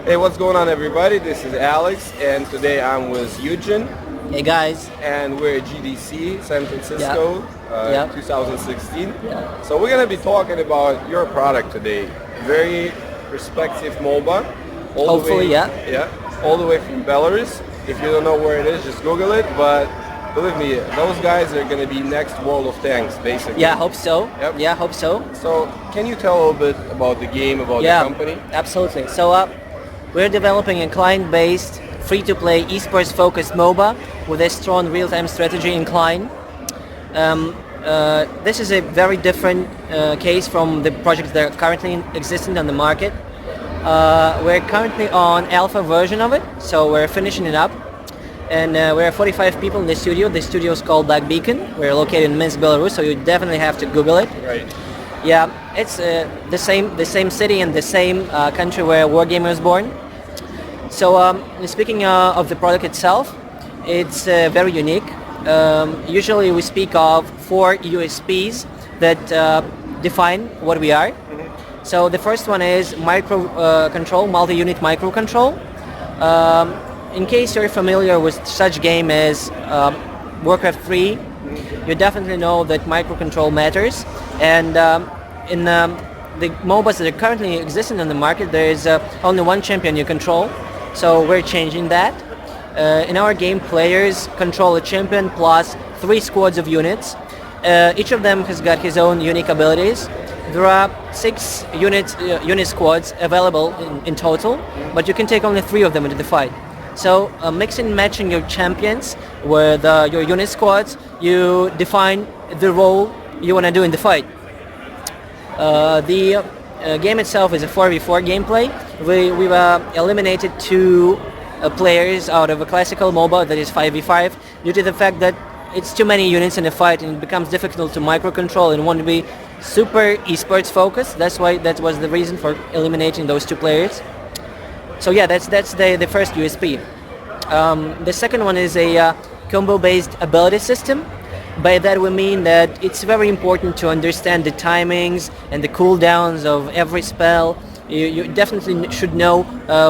Hey, what's going on, everybody? This is Alex, and today I'm with Eugen, Hey guys. and we're at GDC San Francisco, Yeah. 2016. Yeah. So we're gonna be talking about your product today. Very respective MOBA. Hopefully, yeah. Yeah, all the way from Belarus. If you don't know where it is, just Google it. But believe me, those guys are gonna be next World of Tanks, basically. Yeah, hope so. Yep. Yeah, hope so. So can you tell a little bit about the game, about Yeah, the company? absolutely. So we're developing a client-based, free-to-play, esports-focused MOBA with a strong real-time strategy in client. This is a very different case from the projects that are currently existing on the market. We're currently on alpha version of it, so we're finishing it up. And we're 45 people in the studio. The studio is called Black Beacon. We're located in Minsk, Belarus, so you definitely have to Google it. Right. Yeah, it's the same city and the same country where Wargamer was born. So speaking of the product itself, it's very unique. Usually we speak of 4 USPs that define what we are. So the first one is micro control, multi-unit microcontrol. In case you're familiar with such game as Warcraft 3, you definitely know that microcontrol matters. And in the MOBAs that are currently existing on the market, there is only one champion you control. So we're changing that. In our game, players control a champion plus 3 squads of units. Each of them has got his own unique abilities. There are 6 unit squads available in total, but you can take only 3 of them into the fight. So mixing and matching your champions with your unit squads, you define the role you want to do in the fight. The game itself is a 4v4 gameplay. We've eliminated 2 players out of a classical MOBA that is 5v5 due to the fact that it's too many units in a fight and it becomes difficult to microcontrol and want to be super esports focused. That was the reason for eliminating those 2 players. So yeah, that's the first USP. The second one is a combo-based ability system. By that we mean that it's very important to understand the timings and the cooldowns of every spell. You definitely should know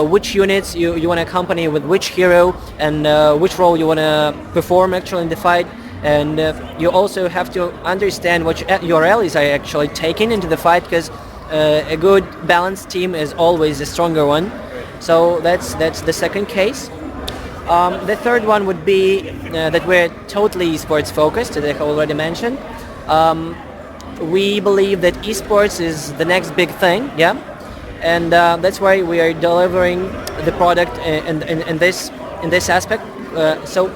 which units you want to accompany with which hero and which role you want to perform actually in the fight. And you also have to understand what your allies are actually taking into the fight, because a good balanced team is always a stronger one. So that's the second case. The third one would be that we're totally esports focused, as I already mentioned. We believe that esports is the next big thing, yeah, and that's why we are delivering the product in this aspect. So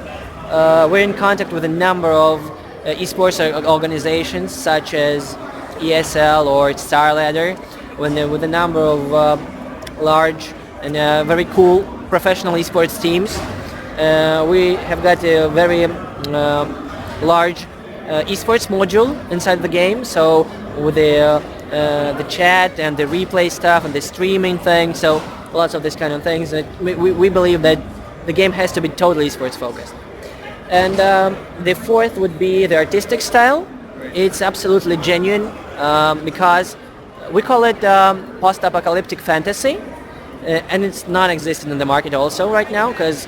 we're in contact with a number of esports organizations such as ESL or StarLadder, with a number of large and very cool professional esports teams. We have got a very large esports module inside the game, so with the chat and the replay stuff and the streaming thing, so lots of this kind of things. That we believe that the game has to be totally esports focused. And the fourth would be the artistic style. It's absolutely genuine because we call it post-apocalyptic fantasy. And it's non-existent in the market also right now, because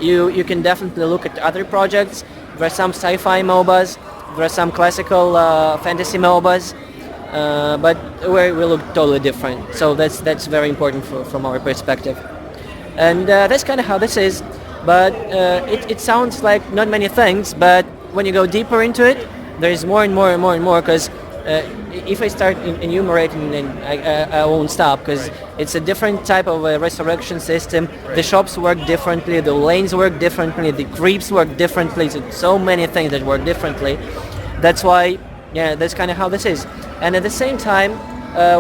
you can definitely look at other projects. There are some sci-fi MOBAs, there are some classical fantasy MOBAs, but we look totally different. So that's very important from our perspective. And that's kind of how this is. But it sounds like not many things, but when you go deeper into it, there is more and more and more and more, because if I start enumerating, then I won't stop, because it's a different type of resurrection system. The shops work differently, the lanes work differently, the creeps work differently. So many things that work differently. That's why, yeah, that's kind of how this is. And at the same time,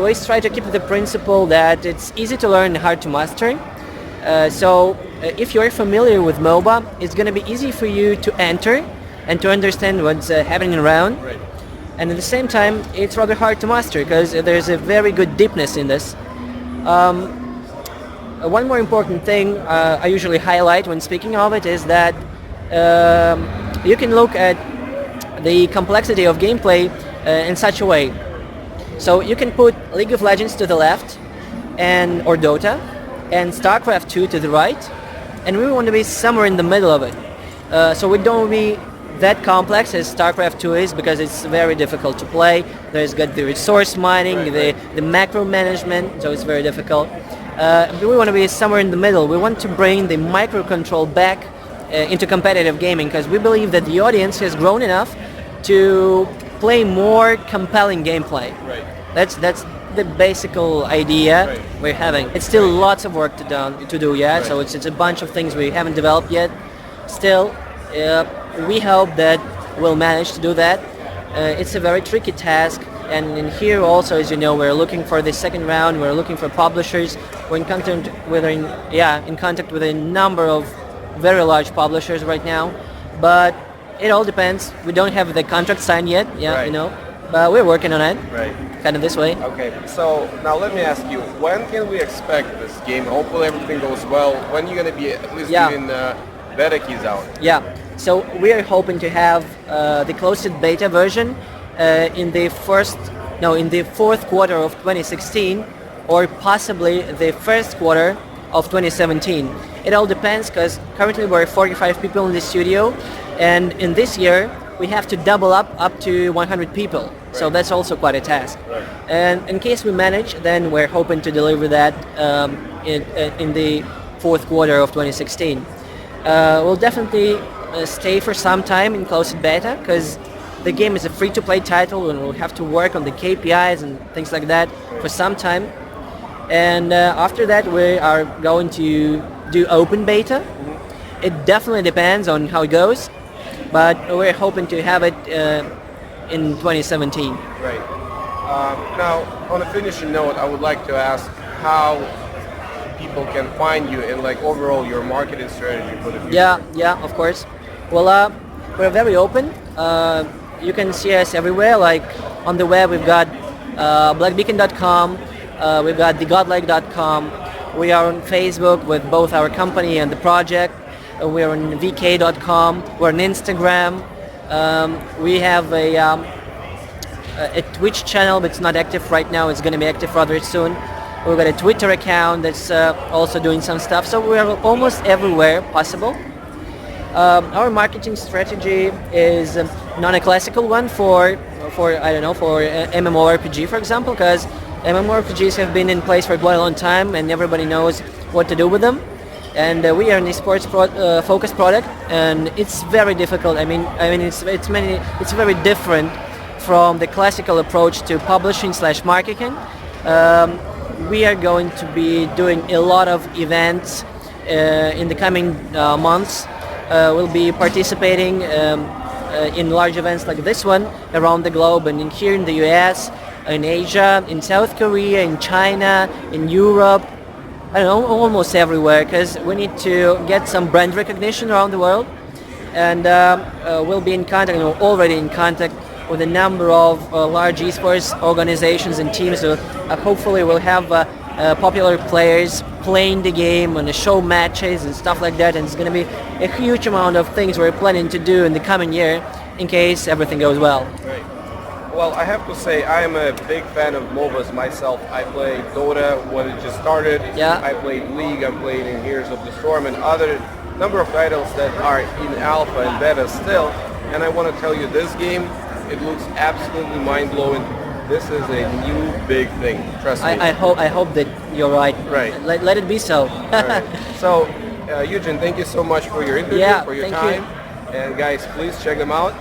we try to keep the principle that it's easy to learn and hard to master. So if you're familiar with MOBA, it's going to be easy for you to enter and to understand what's happening around. Right. And at the same time, it's rather hard to master, because there's a very good deepness in this. One more important thing I usually highlight when speaking of it is that you can look at the complexity of gameplay in such a way. So you can put League of Legends to the left, or Dota, and StarCraft 2 to the right, and we want to be somewhere in the middle of it. So we don't be that complex as StarCraft 2 is, because it's very difficult to play. There's got the resource mining, the macro management, so it's very difficult. We want to be somewhere in the middle. We want to bring the microcontrol back into competitive gaming, because we believe that the audience has grown enough to play more compelling gameplay. Right. That's the basic idea we're having. It's still lots of work to do, yeah. So it's a bunch of things we haven't developed yet. Still, we hope that we'll manage to do that. It's a very tricky task, and in here also, as you know, we're looking for the second round. We're looking for publishers. We're in contact with a number of very large publishers right now, but it all depends. We don't have the contract signed yet, you know, but we're working on it. Right. Kind of this way. Okay, so now let me ask you, when can we expect this game? Hopefully everything goes well. When are you going to be at least giving beta keys out? Yeah, so we are hoping to have the closed beta version in the fourth quarter of 2016, or possibly the first quarter of 2017. It all depends, because currently we're 45 people in the studio, and in this year we have to double up to 100 people. So that's also quite a task. Right. And in case we manage, then we're hoping to deliver that in the fourth quarter of 2016. We'll definitely stay for some time in closed beta, because the game is a free-to-play title, and we'll have to work on the KPIs and things like that for some time. And after that, we are going to do open beta. Mm-hmm. It definitely depends on how it goes, but we're hoping to have it in 2017. Right. Now, on a finishing note, I would like to ask how people can find you and like overall your marketing strategy for the future. Yeah, of course. Well, we're very open. You can see us everywhere. Like on the web, we've got blackbeacon.com, we've got thegodlike.com. We are on Facebook with both our company and the project. We're on vk.com. We're on Instagram. We have a Twitch channel, but it's not active right now. It's going to be active rather soon. We've got a Twitter account that's also doing some stuff. So we're almost everywhere possible. Our marketing strategy is not a classical one for MMORPG, for example, because MMORPGs have been in place for quite a long time, and everybody knows what to do with them. And we are an esports focused product, and it's very difficult. I mean, it's very different from the classical approach to publishing/marketing. We are going to be doing a lot of events in the coming months. We'll be participating in large events like this one around the globe, and here in the US, in Asia, in South Korea, in China, in Europe, I don't know, almost everywhere, because we need to get some brand recognition around the world. And we'll be in contact, already in contact with a number of large esports organizations and teams. So hopefully we'll have popular players playing the game on the show matches and stuff like that, and it's going to be a huge amount of things we're planning to do in the coming year in case everything goes well. Right. Well, I have to say I am a big fan of MOBAs myself. I play Dota when it just started. Yeah. I played League, I'm playing in Heroes of the Storm and other number of titles that are in alpha and beta still. And I want to tell you, this game, it looks absolutely mind-blowing. This is a new big thing. Trust me. I hope that you're right. Right. Let it be so. Right. So, Eugen, thank you so much for your interview, for your time. And guys, please check them out.